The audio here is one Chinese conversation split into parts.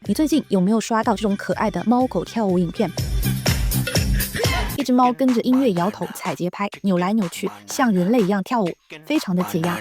你最近有没有刷到这种可爱的猫狗跳舞影片？一只猫跟着音乐摇头、踩节拍、扭来扭去，像人类一样跳舞，非常的解压。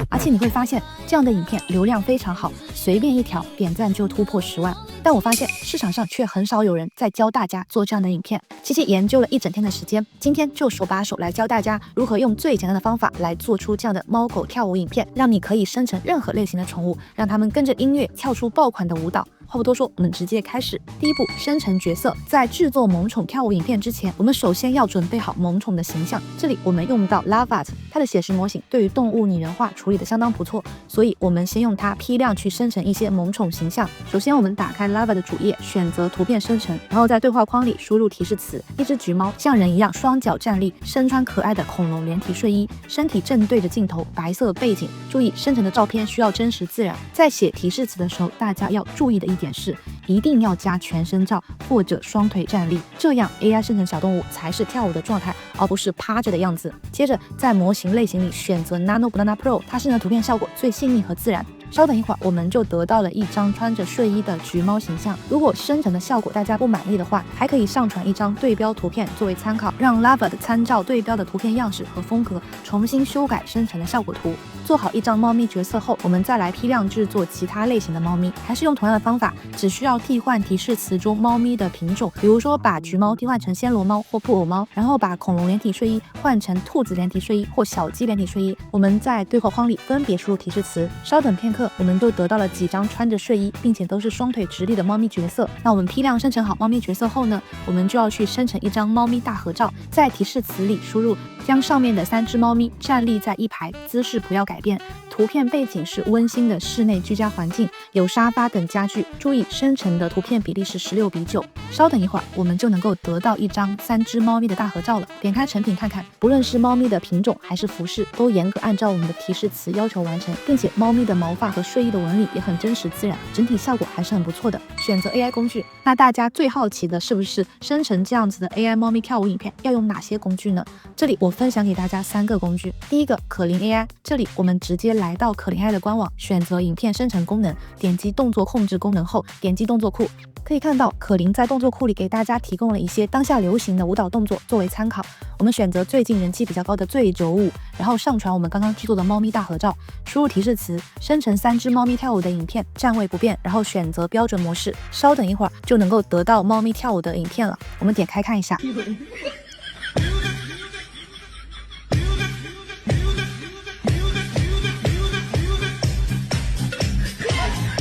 而且你会发现，这样的影片流量非常好，随便一条点赞就突破10万。但我发现市场上却很少有人在教大家做这样的影片。琪琪研究了一整天的时间，今天就手把手来教大家如何用最简单的方法来做出这样的猫狗跳舞影片，让你可以生成任何类型的宠物，让它们跟着音乐跳出爆款的舞蹈。话不多说，我们直接开始。第一步，生成角色。在制作萌宠跳舞影片之前，我们首先要准备好萌宠的形象。这里我们用到 Lovart， 它的写实模型对于动物拟人化处理的相当不错，所以我们先用它批量去生成一些萌宠形象。首先我们打开 Lovart 的主页，选择图片生成，然后在对话框里输入提示词：一只橘猫像人一样双脚站立，身穿可爱的恐龙连体睡衣，身体正对着镜头，白色背景。注意生成的照片需要真实自然。在写提示词的时候，大家要注意的一点是，一定要加全身照或者双腿站立，这样 AI 生成小动物才是跳舞的状态，而不是趴着的样子。接着在模型类型里选择 Nano Banana Pro， 它生成的图片效果最细腻和自然。稍等一会儿，我们就得到了一张穿着睡衣的橘猫形象。如果生成的效果大家不满意的话，还可以上传一张对标图片作为参考，让 Lovart 参照对标的图片样式和风格，重新修改生成的效果图。做好一张猫咪角色后，我们再来批量制作其他类型的猫咪，还是用同样的方法，只需要替换提示词中猫咪的品种，比如说把橘猫替换成暹罗猫或布偶猫，然后把恐龙连体睡衣换成兔子连体睡衣或小鸡连体睡衣。我们在对话框里分别输入提示词，稍等片刻，我们就得到了几张穿着睡衣并且都是双腿直立的猫咪角色。那我们批量生成好猫咪角色后呢，我们就要去生成一张猫咪大合照，在提示词里输入将上面的3只猫咪站立在一排，姿势不要改变。图片背景是温馨的室内居家环境，有沙发等家具。注意生成的图片比例是16:9。稍等一会儿，我们就能够得到一张3只猫咪的大合照了。点开成品看看，不论是猫咪的品种还是服饰，都严格按照我们的提示词要求完成，并且猫咪的毛发和睡衣的纹理也很真实自然，整体效果还是很不错的。选择 AI 工具，那大家最好奇的是不是生成这样子的 AI 猫咪跳舞影片要用哪些工具呢？这里我分享给大家3个工具。第一个，可伶 AI， 这里我们直接来到可伶 AI 的官网，选择影片生成功能，点击动作控制功能后，点击动作库。可以看到可伶在动作库里给大家提供了一些当下流行的舞蹈动作作为参考。我们选择最近人气比较高的醉酒舞，然后上传我们刚刚制作的猫咪大合照，输入提示词，生成3只猫咪跳舞的影片，站位不变，然后选择标准模式。稍等一会儿就能够得到猫咪跳舞的影片了，我们点开看一下。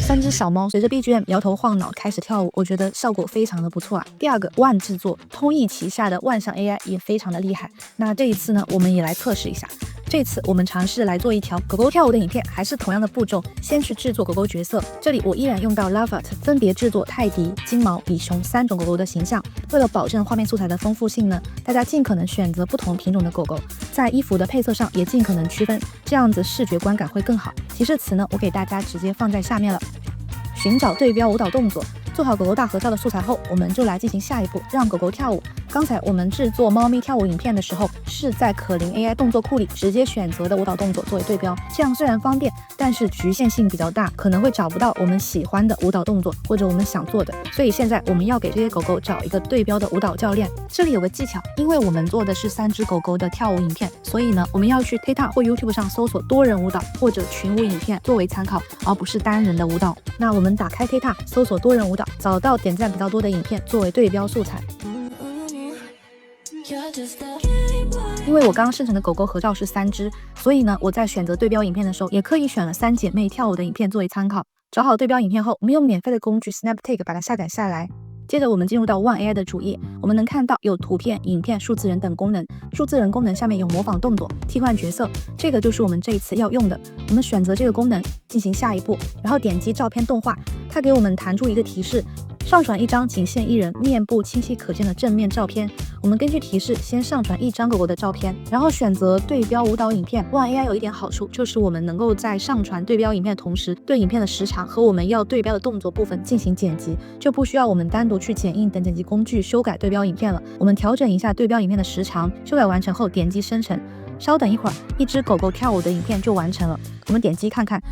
3只小猫随着 BGM 摇头晃脑开始跳舞，我觉得效果非常的不错啊。第二个，万制作，通义旗下的万象 AI 也非常的厉害。那这一次呢，我们也来测试一下。这次我们尝试来做一条狗狗跳舞的影片，还是同样的步骤，先去制作狗狗角色。这里我依然用到 Lovart， 分别制作泰迪、金毛、比熊3种狗狗的形象。为了保证画面素材的丰富性呢，大家尽可能选择不同品种的狗狗，在衣服的配色上也尽可能区分，这样子视觉观感会更好。提示词呢，我给大家直接放在下面了。寻找对标舞蹈动作。做好狗狗大合照的素材后，我们就来进行下一步，让狗狗跳舞。刚才我们制作猫咪跳舞影片的时候，是在可伶 AI 动作库里直接选择的舞蹈动作作为对标，这样虽然方便，但是局限性比较大，可能会找不到我们喜欢的舞蹈动作或者我们想做的。所以现在我们要给这些狗狗找一个对标的舞蹈教练。这里有个技巧，因为我们做的是3只狗狗的跳舞影片，所以呢，我们要去 TikTok 或 YouTube 上搜索多人舞蹈或者群舞影片作为参考，而不是单人的舞蹈。那我们打开 TikTok 搜索多人舞蹈，找到点赞比较多的影片作为对标素材。因为我刚刚生成的狗狗合照是3只，所以呢，我在选择对标影片的时候，也刻意选了3姐妹跳舞的影片作为参考。找好对标影片后，我们用免费的工具 SnapTake 把它下载下来。接着我们进入到 One AI 的主页，我们能看到有图片、影片、数字人等功能。数字人功能下面有模仿动作、替换角色，这个就是我们这一次要用的。我们选择这个功能进行下一步，然后点击照片动画，它给我们弹出一个提示，上传一张仅限1人、面部清晰可见的正面照片。我们根据提示先上传1张狗狗的照片，然后选择对标舞蹈影片。One AI 有一点好处，就是我们能够在上传对标影片的同时，对影片的时长和我们要对标的动作部分进行剪辑，就不需要我们单独去剪映等剪辑工具修改对标影片了。我们调整一下对标影片的时长，修改完成后点击生成。稍等一会儿，一只狗狗跳舞的影片就完成了。我们点击看看。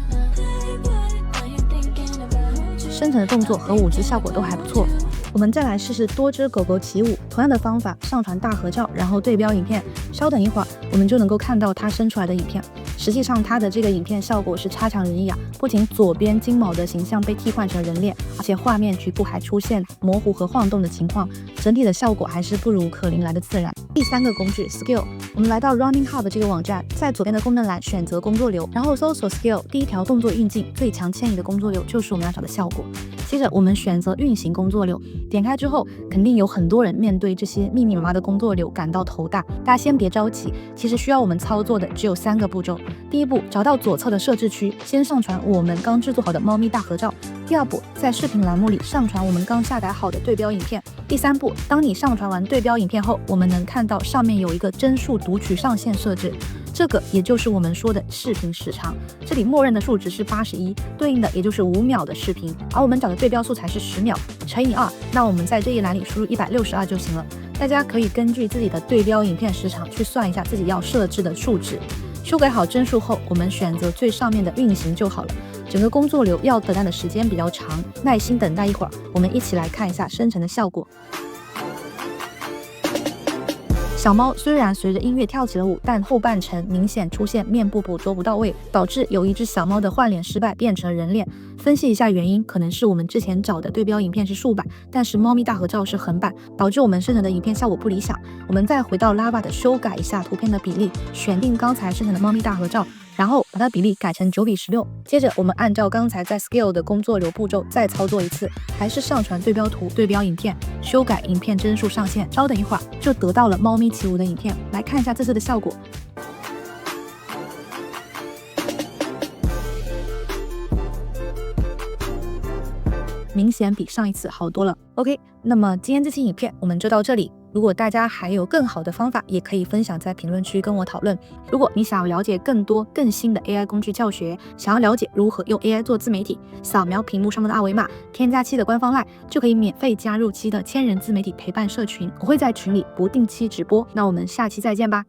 生成的动作和舞姿效果都还不错。我们再来试试多只狗狗起舞，同样的方法，上传大合照，然后对标影片。稍等一会儿，我们就能够看到它生出来的影片。实际上，它的这个影片效果是差强人意啊！不仅左边金毛的形象被替换成人脸，而且画面局部还出现模糊和晃动的情况，整体的效果还是不如可伶来的自然。第3个工具 Skill， 我们来到 Running Hub 这个网站，在左边的功能栏选择工作流，然后搜索 Skill， 第一条动作运镜最强迁移的工作流就是我们要找的效果。接着我们选择运行工作流，点开之后，肯定有很多人面对这些密密麻麻的工作流感到头大。大家先别着急，其实需要我们操作的只有3个步骤。第一步，找到左侧的设置区，先上传我们刚制作好的猫咪大合照。第二步，在视频栏目里上传我们刚下载好的对标影片。第3步，当你上传完对标影片后，我们能看到上面有一个帧数读取上限设置。这个也就是我们说的视频时长，这里默认的数值是81，对应的也就是5秒的视频，而我们找的对标素材是10秒乘以2，那我们在这一栏里输入162就行了。大家可以根据自己的对标影片时长去算一下自己要设置的数值。修改好帧数后，我们选择最上面的运行就好了。整个工作流要等待的时间比较长，耐心等待一会儿，我们一起来看一下生成的效果。小猫虽然随着音乐跳起了舞，但后半程明显出现面部捕捉不到位，导致有一只小猫的换脸失败，变成了人脸。分析一下原因，可能是我们之前找的对标影片是竖版，但是猫咪大合照是横版，导致我们生成的影片效果不理想。我们再回到 Lava 的修改一下图片的比例，选定刚才生成的猫咪大合照，然后把它比例改成9:16。接着我们按照刚才在 Skill 的工作流步骤再操作一次，还是上传对标图、对标影片，修改影片帧数上限。稍等一会儿，就得到了猫咪起舞的影片。来看一下这次的效果。明显比上一次好多了。OK， 那么今天这期影片我们就到这里。如果大家还有更好的方法，也可以分享在评论区跟我讨论。如果你想要了解更多更新的 AI 工具教学，想要了解如何用 AI 做自媒体，扫描屏幕上面的二维码，添加期的官方 LINE 就可以免费加入期的1000人自媒体陪伴社群。我会在群里不定期直播。那我们下期再见吧。